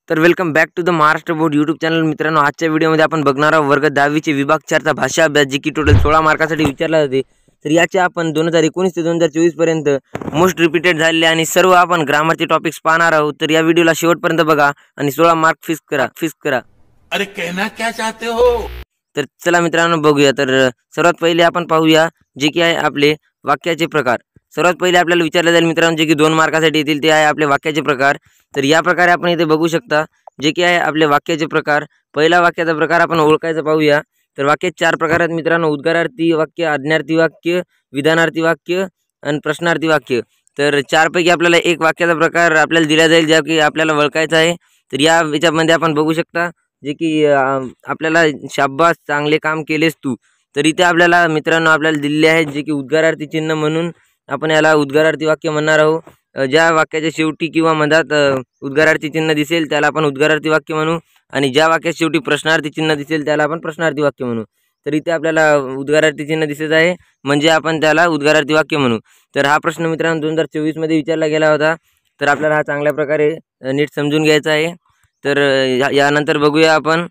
तर welcome back to the Maharashtra board YouTube channel. मित्रांनो, आजच्या व्हिडिओमध्ये आपण बघणार आहोत वर्ग 10वीचे विभाग 4चा भाषा अभ्यास, जी की टोटल 16 मार्कासाठी विचारला जाते. तर याचे आपण 2019 ते 2024 पर्यंत मोस्ट रिपीटेड झालेले आणि सर्व आपण ग्रामरचे टॉपिक्स पाहणार आहोत. तर या व्हिडिओला शेवटपर्यंत बघा आणि 16 मार्क फिक्स करा. अरे कहना क्या चाहते हो? तर चला मित्रांनो बघूया. तर सर्वात पहिले आपण पाहूया जे की आहे आपले वाक्याचे प्रकार. सर्वात पहिले आपल्याला विचारले जाईल मित्रांनो, जे की 2 मार्कासाठी येतील ते आहे आपले वाक्याचे प्रकार. तर या प्रकारे आपण इथे बघू शकता जे की आहे आपले वाक्याचे प्रकार. पहिला वाक्याचा प्रकार आपण ओळखायचा पाहूया. तर वाक्यात 4 प्रकार आहेत मित्रांनो: उद्गारार्थी वाक्य, आज्ञार्थी वाक्य, विधानार्थी वाक्य आणि प्रश्नार्थी वाक्य. तर 4 पैकी आपल्याला एक वाक्याचा प्रकार आपल्याला दिला जाईल ज्या की आपल्याला ओळखायचा आहे. तर याच्यामध्ये आपण बघू शकता जे की आपल्याला शाब्बास, चांगले काम केलेस तू. तर इथे आपल्याला मित्रांनो आपल्याला दिलेले आहे जे की उद्गारार्थी चिन्ह म्हणून आपण याला उद्गारार्थी वाक्य म्हणणार आहोत. ज्या वाक्याच्या शेवटी किंवा मधात उद्गारार्थी चिन्ह दिसेल त्याला आपण उद्गारार्थी वाक्य म्हणू आणि ज्या वाक्यात शेवटी प्रश्नार्थी चिन्ह दिसेल त्याला आपण प्रश्नार्थी वाक्य म्हणू. तर इथे आपल्याला उद्गारार्थी चिन्ह दिसत आहे म्हणजे आपण त्याला उद्गारार्थी वाक्य म्हणू. तर हा प्रश्न मित्रांनो 2024 मध्ये विचारला गेला होता. तर आपल्याला हा चांगल्या प्रकारे नीट समजून घ्यायचा आहे. तर यानंतर बघूया आपण.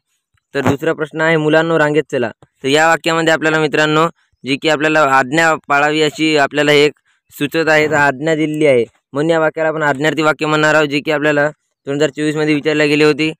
तर दुसरा प्रश्न आहे मुलांनो रांगेत चला. तर या वाक्यामध्ये आपल्याला मित्रांनो जे की आपल्याला आज्ञा पाळावी अशी आपल्याला एक सुचत आहे, तर आज्ञा दिलेली आहे म्हणून या वाक्याला आपण आज्ञार्थी वाक्य म्हणणार आहोत, जे की आपल्याला 2024 मध्ये विचारले गेले होते.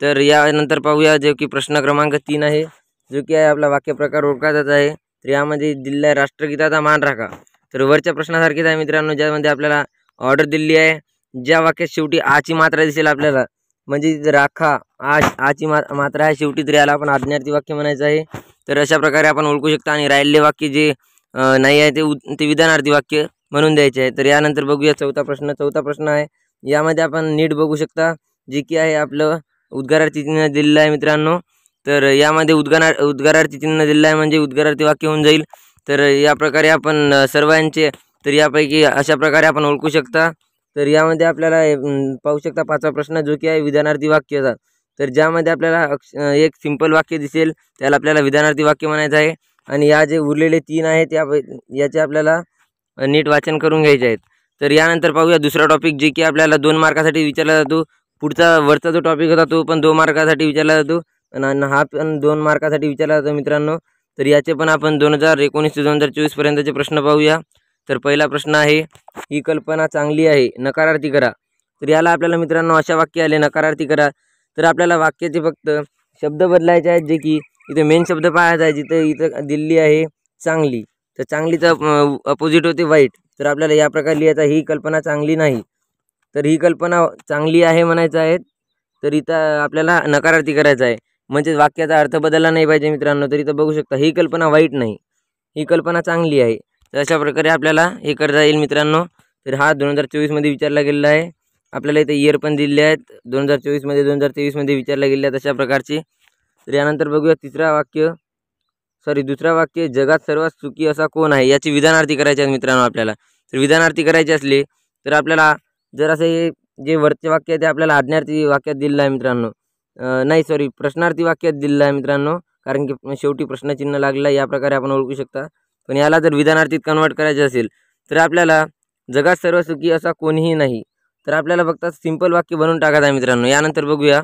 तर यानंतर पाहूया जो की प्रश्न क्रमांक 3 आहे, जो की आहे आपला वाक्य प्रकार ओळखायचा आहे. तर यामध्ये दिलेला आहे राष्ट्रगीताचा मान राखा. तर वरच्या प्रश्नासारखेच आहे मित्रांनो, ज्यामध्ये आपल्याला ऑर्डर दिलेली आहे. ज्या वाक्यात शेवटी आची मात्रा दिसेल आपल्याला म्हणजे राखा, आची मात्रा आहे शेवटी, तर याला आपण आज्ञार्थी वाक्य म्हणायचं आहे. तर अशा प्रकारे आपण ओळखू शकता आणि राहिलेले वाक्य जे नाही आहे ते विधानार्थी वाक्य म्हणून द्यायचे आहे. तर यानंतर बघूया चौथा प्रश्न आहे. यामध्ये आपण नीट बघू शकता जे की आहे आपलं उद्गारार्थी चिन्ह दिलेलं आहे मित्रांनो. तर यामध्ये उद्गारार्थी चिन्ह दिलेलं आहे म्हणजे उद्गारार्थी वाक्य होऊन जाईल. तर या प्रकारे आपण सर्वांचे तर यापैकी अशा प्रकारे आपण ओळखू शकता. तर यामध्ये आपल्याला पाहू शकता 5वा प्रश्न जो की आहे विधानार्थी वाक्याचा. तर ज्यामध्ये आपल्याला एक सिंपल वाक्य दिसेल त्याला आपल्याला विधानार्थी वाक्य म्हणायचं आहे आणि या जे उरलेले 3 आहेत याचे आपल्याला नीट वाचन करून घ्यायचे आहेत. तर यानंतर पाहूया दुसरा टॉपिक जे की आपल्याला 2 मार्कासाठी विचारला जातो. वरचा जो टॉपिक होता तो पण 2 मार्कासाठी विचारला जातो आणि हा पण 2 मार्कासाठी विचारला जातो मित्रांनो. तर याचे पण आपण 2019 ते 2024 पर्यंतचे प्रश्न पाहूया. तर पहिला प्रश्न आहे, ही कल्पना चांगली आहे, नकारार्थी करा. तर याला आपल्याला मित्रांनो अशा वाक्य आले नकारार्थी करा. तर आपल्याला वाक्याचे फक्त शब्द बदलायचे आहेत, जे की इथे मेन शब्द पाहायचा आहे. इथं दिल्ली आहे चांगली, तर चांगलीचा अपोजिट होते वाईट. तर आपल्याला या प्रकारे लिहायचं, ही कल्पना चांगली नाही. तर ही कल्पना चांगली आहे म्हणायचं आहे. तर इथं आपल्याला नकारार्थी करायचं आहे म्हणजे वाक्याचा अर्थ बदलला नाही पाहिजे मित्रांनो. तर इथं बघू शकता ही कल्पना वाईट नाही, ही कल्पना चांगली आहे. तर अशा प्रकारे आपल्याला हे करता येईल मित्रांनो. तर हा 2024 मध्ये विचारला गेलेला आहे. आपल्याला इथे इयर पण दिले आहेत 2024 मध्ये 2023 मध्ये विचारले गेले आहेत अशा प्रकारचे. तर यानंतर बघूया दुसरा वाक्य, जगात सर्वात सुखी असा कोण आहे, याची विधानार्थी करायचे आहेत मित्रांनो आपल्याला. तर विधानार्थी करायचे असले तर आपल्याला जर असं हे जे वरचे वाक्य आहे ते आपल्याला आज्ञार्थी वाक्यात दिलेलं आहे मित्रांनो. प्रश्नार्थी वाक्यात दिलेलं आहे मित्रांनो, कारण की शेवटी प्रश्नचिन्ह लागलं आहे. या प्रकारे आपण ओळखू शकता. पण याला जर विधानार्थीत कन्वर्ट करायचे असेल तर आपल्याला जगात सर्व सुखी असा कोणीही नाही. तर आपल्याला फक्त सिंपल वाक्य बनवून टाकायचं आहे मित्रांनो. यानंतर बघूया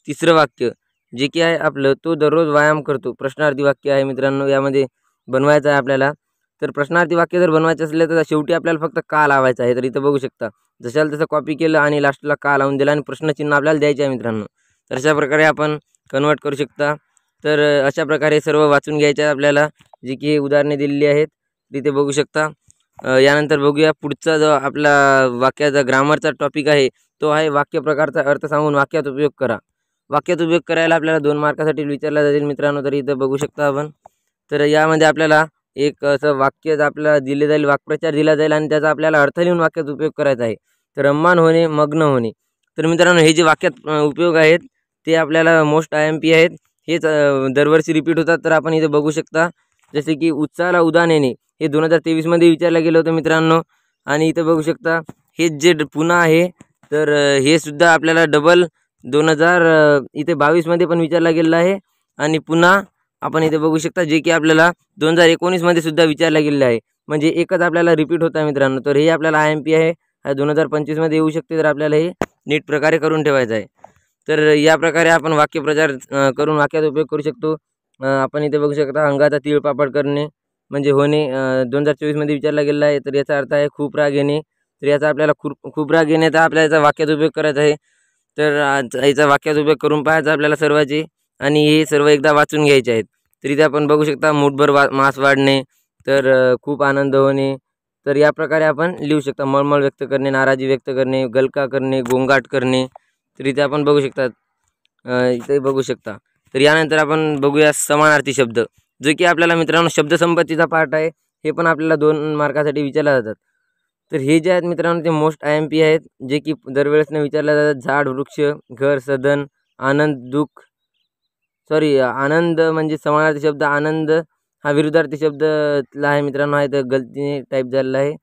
तिसरं वाक्य जे की आहे आपलं, तो दररोज व्यायाम करतो. प्रश्नार्थी वाक्य आहे मित्रांनो, यामध्ये बनवायचं आहे आपल्याला. तर प्रश्नार्थी वाक्य जर बनवायचं असलं तर शेवटी आपल्याला फक्त का लावायचं आहे. तर इथं बघू शकता जशाला तसं कॉपी केलं आणि लास्टला का लावून दिला आणि प्रश्नचिन्ह आपल्याला द्यायचे आहे मित्रांनो. तर अशा प्रकारे आपण कन्वर्ट करू शकता. तर अशा प्रकारे सर्व वाचून घ्यायचं आहे आपल्याला, जी की उदाहरणे दिलेली आहेत तिथे बघू शकता. यानंतर बघूया पुढचा जो आपला वाक्याचा ग्रामरचा टॉपिक आहे तो आहे वाक्य प्रकारचा अर्थ सांगून वाक्यात उपयोग करा. वाक्यात उपयोग करायला आपल्याला 2 मार्कासाठी विचारला जाईल मित्रांनो. तर इथं बघू शकता आपण. तर यामध्ये आपल्याला एक असं वाक्य आपल्याला दिले जाईल, वाक्प्रचार दिला जाईल आणि त्याचा आपल्याला अर्थ लिहून वाक्यात उपयोग करायचा आहे. तर रम्मान होणे, मग्न होणे. तर मित्रांनो हे जे वाक्यात उपयोग आहेत ते आपल्याला मोस्ट IMP आहेत. हेच दरवर्षी रिपीट होतात. तर आपण इथे बघू शकता जसे की उत्साहाला उदान येणे, हे 2023 मध्ये विचारलं गेलं होतं मित्रांनो. आणि इथं बघू शकता हे जे पुन्हा आहे तर हे सुद्धा आपल्याला डबल 2022 मध्ये पण विचारला गेलेला आहे. आणि पुन्हा आपण इथे बघू शकता जे की आपल्याला 2019 मध्ये सुद्धा विचारला गेलेला आहे. म्हणजे एकच आपल्याला रिपीट होता मित्रांनो. तर हे आपल्याला IMP आहे. 2025 मध्ये येऊ शकते. तर आपल्याला हे नीट प्रकारे करून ठेवायचं आहे. तर या प्रकारे आपण वाक्यप्रचार करून वाक्यात उपयोग करू शकतो. आपण इथे बघू शकता, अंगाचा तीळपापड करणे म्हणजे होणे 2024मध्ये विचारला गेलेला आहे. तर याचा अर्थ आहे खूप राग येणे. तर याचा आपल्याला खूप राग येण्याचा आपल्याला याचा वाक्यात उपयोग करायचा आहे. तर याचा वाक्यात उपयोग करून पाहायचा आपल्याला सर्वांचे, आणि हे सर्व एकदा वाचून घ्यायचे आहेत. तर इथे आपण बघू शकता, मूठभर मांस वाढणे, तर खूप आनंद होणे. तर या प्रकारे आपण लिहू शकता. मळमळ व्यक्त करणे, नाराजी व्यक्त करणे, गलका करणे, गोंगाट करणे. तर इथे आपण बघू शकता, इथे बघू शकता. तर यानंतर आपण बघूया समानार्थी शब्द, जो की आपल्याला मित्रांनो शब्दसंपत्तीचा पार्ट आहे. हे पण आपल्याला 2 मार्कासाठी विचारले जातात. तर हे जे आहेत मित्रांनो ते मोस्ट IMP आहेत, जे की दरवेळेसने विचारले जातात. झाड, वृक्ष, घर, सदन, आनंद, दुःख, सॉरी आनंद म्हणजे समानार्थी शब्द. आनंद हा विरुद्धार्थी शब्दला आहे मित्रांनो, आहे तर गलतीने टाईप झालेला आहे.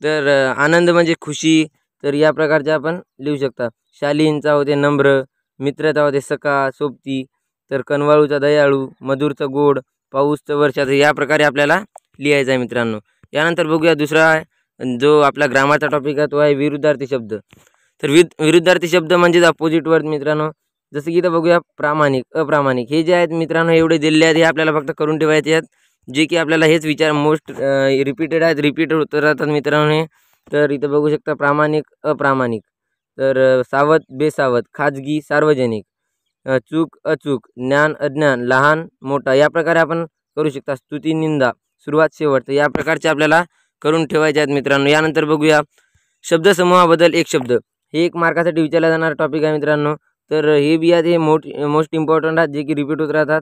तर आनंद म्हणजे खुशी. तर या प्रकारचे आपण लिहू शकता. शालीनचा होते नम्र, मित्रता होते सखा, सोबती, तर कनवाळूचा दयाळू, मधुरचा गोड, पाऊसचं वर्षाचं. या प्रकारे आपल्याला लिहायचं आहे मित्रांनो. यानंतर बघूया दुसरा जो आपला ग्रामरचा टॉपिक आहे, तो आहे विरुद्धार्थी शब्द. तर विरुद्धार्थी शब्द म्हणजेच अपोजिट वर्ड मित्रांनो. जसं की इथं बघूया प्रामाणिक, अप्रामाणिक. हे जे आहेत मित्रांनो एवढे दिलेले आहेत, हे आपल्याला फक्त करून ठेवायचे आहेत. जे की आपल्याला हेच विचार मोस्ट रिपीटेड आहेत, रिपीट होत राहतात मित्रांनो हे. तर इथं बघू शकता प्रामाणिक, अप्रामाणिक, तर सावध, बेसावध, खाजगी, सार्वजनिक, चूक, अचूक, ज्ञान, अज्ञान, लहान, मोठा. या प्रकारे आपण करू शकता. स्तुती, निंदा, सुरुवात, शेवट. या प्रकारचे आपल्याला करून ठेवायचे आहेत मित्रांनो. यानंतर बघूया शब्दसमूहाबद्दल एक शब्द. हे 1 मार्कासाठी विचारला जाणारा टॉपिक आहे मित्रांनो. तर हे बी आहेत, हे मोस्ट इम्पॉर्टंट आहेत, जे की रिपीट होत राहतात.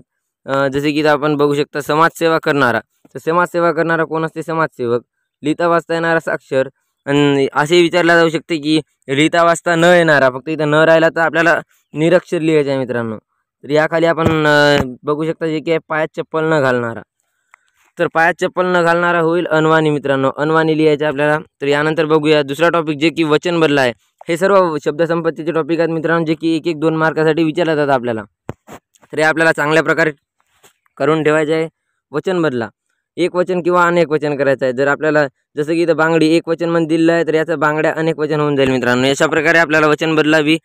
जसे की आपण बघू शकता समाजसेवा करणारा. तर समाजसेवा करणारा कोण असते? समाजसेवक. लिहिता वाचता येणारा साक्षर. आणि असे विचारला जाऊ शकते की लिहिता वाचता न येणारा, फक्त इथं न राहिला तर आपल्याला निरक्षर लिहायचे आहे मित्रांनो. तर याखाली आपण बघू शकता जे की आहे पायात चप्पल न घालणारा. तर पायात चप्पल न घालणारा होईल अनवाणी मित्रांनो. अनवाणी लिहायचे आपल्याला. तर यानंतर बघूया दुसरा टॉपिक, जे की वचन बदला आहे. हे सर्व शब्दसंपत्तीचे टॉपिक आहेत मित्रांनो, जे की 1-1, 2 मार्कासाठी विचारले जातात आपल्याला. तर हे आपल्याला चांगल्या प्रकारे करून ठेवायचे आहे. वचन बदला, एक वचन किंवा अनेक वचन करायचं आहे. जर आपल्याला जसं की इथं बांगडी एक वचन म्हणून दिलेलं आहे, तर याचं बांगड्या अनेक वचन होऊन जाईल मित्रांनो. अशा प्रकारे आपल्याला वचन बदला बी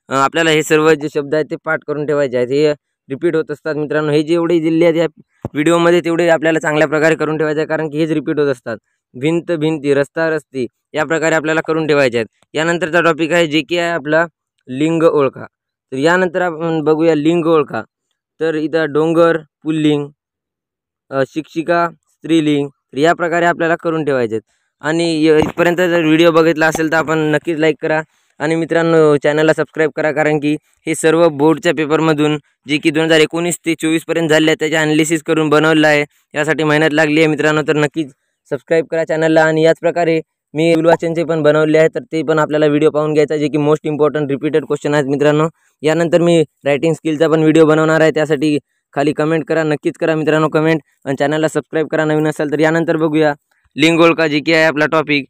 आपल्याला हे सर्व जे शब्द आहेत ते पाठ करून ठेवायचे आहेत. हे रिपीट होत असतात मित्रांनो. हे जेवढे दिले आहेत या व्हिडिओमध्ये तेवढे आपल्याला चांगल्या प्रकारे करून ठेवायचे आहे, कारण की हेच रिपीट होत असतात. भिंत, भिंती, रस्ता, रस्ती. या प्रकारे आपल्याला करून ठेवायचे आहेत. यानंतरचा टॉपिक आहे जे की आहे आपला लिंग ओळखा. तर यानंतर आपण बघूया लिंग ओळखा. तर इथं डोंगर पुल्लिंग, शिक्षिका स्त्रीलिंग. तर या प्रकारे आपल्याला करून ठेवायचे आहेत. आणि इथपर्यंत जर व्हिडिओ बघितला असेल तर आपण नक्कीच लाईक करा, आणि मित्रांनो चॅनलला सबस्क्राईब करा, कारण की हे सर्व बोर्डच्या पेपरमधून जे की 2019 ते 24पर्यंत झाले आहे त्याचे ॲनालिसिस करून बनवलं आहे. यासाठी मेहनत लागली आहे मित्रांनो. तर नक्कीच सबस्क्राईब करा चॅनलला. आणि याच प्रकारे मी वाचनचे पण बनवले आहे, तर ते पण आपल्याला व्हिडिओ पाहून घ्यायचा, जे की मोस्ट इम्पॉर्टंट रिपीटेड क्वेश्चन आहेत मित्रांनो. यानंतर मी रायटिंग स्किलचा पण व्हिडिओ बनवणार आहे. त्यासाठी खाली कमेंट करा, नक्कीच करा मित्रांनो कमेंट, आणि चॅनलला सबस्क्राईब करा नवीन असेल तर. यानंतर बघूया लिंग ओळखा, जे की आहे आपला टॉपिक.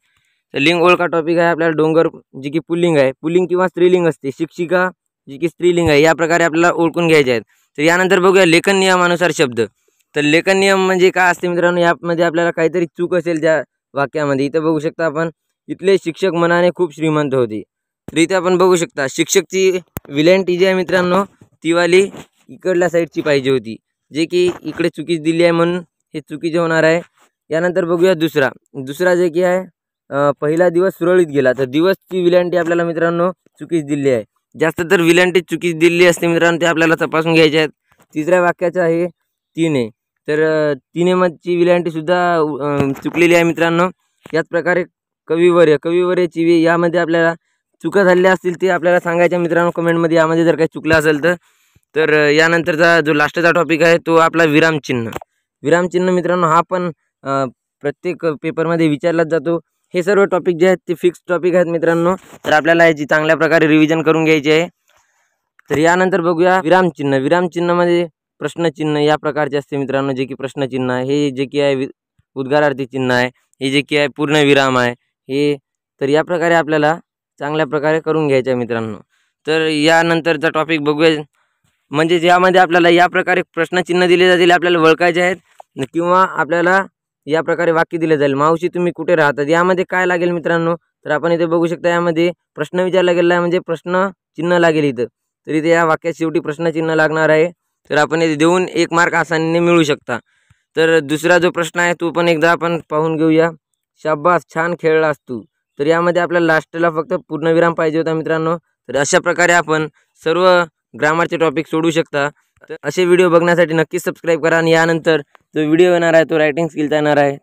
तर लिंग ओळखा टॉपिक आहे आपल्याला डोंगर, जे की पुल्लिंग आहे, पुल्लिंग किंवा स्त्रीलिंग असते. शिक्षिका जी की स्त्रीलिंग आहे. या प्रकारे आपल्याला ओळखून घ्यायचे आहेत. तर यानंतर बघूया लेखन नियमानुसार शब्द. तर लेखन नियम म्हणजे काय असते मित्रांनो, यामध्ये आपल्याला काहीतरी चूक असेल त्या वाक्यामध्ये. इथं बघू शकता आपण, इथले शिक्षक मनाने खूप श्रीमंत होते. तर इथे आपण बघू शकता शिक्षकची विलेंटी जी आहे मित्रांनो, तीवाली इकडल्या साईडची पाहिजे होती, जे की इकडे चुकीच दिली आहे, म्हणून हे चुकीचे होणार आहे. यानंतर बघूया दुसरा जे की आहे पहिला दिवस सुरळीत गेला. तर दिवसची विलेंटी आपल्याला मित्रांनो चुकीच दिली आहे. जास्त तर विलेंटी चुकीच दिली असते मित्रांनो, ते आपल्याला तपासून घ्यायचे आहेत. तिसऱ्या वाक्याचं आहे तिने. तर तिनेची विलेंटी सुद्धा चुकलेली आहे मित्रांनो. याच प्रकारे कविवर्याची यामध्ये आपल्याला चुका झालेल्या असतील ते आपल्याला सांगायच्या मित्रांनो कमेंटमध्ये, यामध्ये जर काही चुकलं असेल तर. तर यानंतरचा जो लास्टचा टॉपिक आहे तो आपला विरामचिन्ह मित्रांनो. हा पण प्रत्येक पेपरमध्ये विचारलाच जातो. हे सर्व टॉपिक जे आहेत ते फिक्स टॉपिक आहेत मित्रांनो. तर आपल्याला याची चांगल्या प्रकारे रिव्हिजन करून घ्यायची आहे. तर यानंतर बघूया विरामचिन्हमध्ये प्रश्नचिन्ह या प्रकारचे असते मित्रांनो, जे की प्रश्नचिन्ह आहे. हे जे की आहे उद्गारार्थी चिन्ह आहे. हे जे की आहे पूर्णविराम आहे हे. तर या प्रकारे आपल्याला चांगल्या प्रकारे करून घ्यायचं आहे मित्रांनो. तर यानंतरचा टॉपिक बघूया, म्हणजे यामध्ये आपल्याला या प्रकारे प्रश्नचिन्ह दिले जातील, आपल्याला ओळखायचे आहेत, किंवा आपल्याला या प्रकारे वाक्य दिले जाईल. मावशी तुम्ही कुठे राहतात, यामध्ये काय लागेल मित्रांनो. तर आपण इथे बघू शकता, यामध्ये प्रश्न विचारला गेला आहे म्हणजे प्रश्न चिन्ह लागेल इथं. तर इथे या वाक्यात शेवटी प्रश्नचिन्ह लागणार आहे, तर आपण इथे देऊन 1 मार्क आसानीने मिळू शकता. तर दुसरा जो प्रश्न आहे तो पण एकदा आपण पाहून घेऊया. शाब्बास, छान खेळलास तू. तर यामध्ये आपल्याला लास्टला फक्त पूर्णविराम पाहिजे होता मित्रांनो. तर अशा प्रकारे आपण सर्व ग्रामरचे टॉपिक सोडवू शकता. तर असे व्हिडिओ बघण्यासाठी नक्कीच सबस्क्राईब करा आणि यानंतर जो व्हिडिओ येणार आहे तो रायटिंग स्किलचा येणार आहे.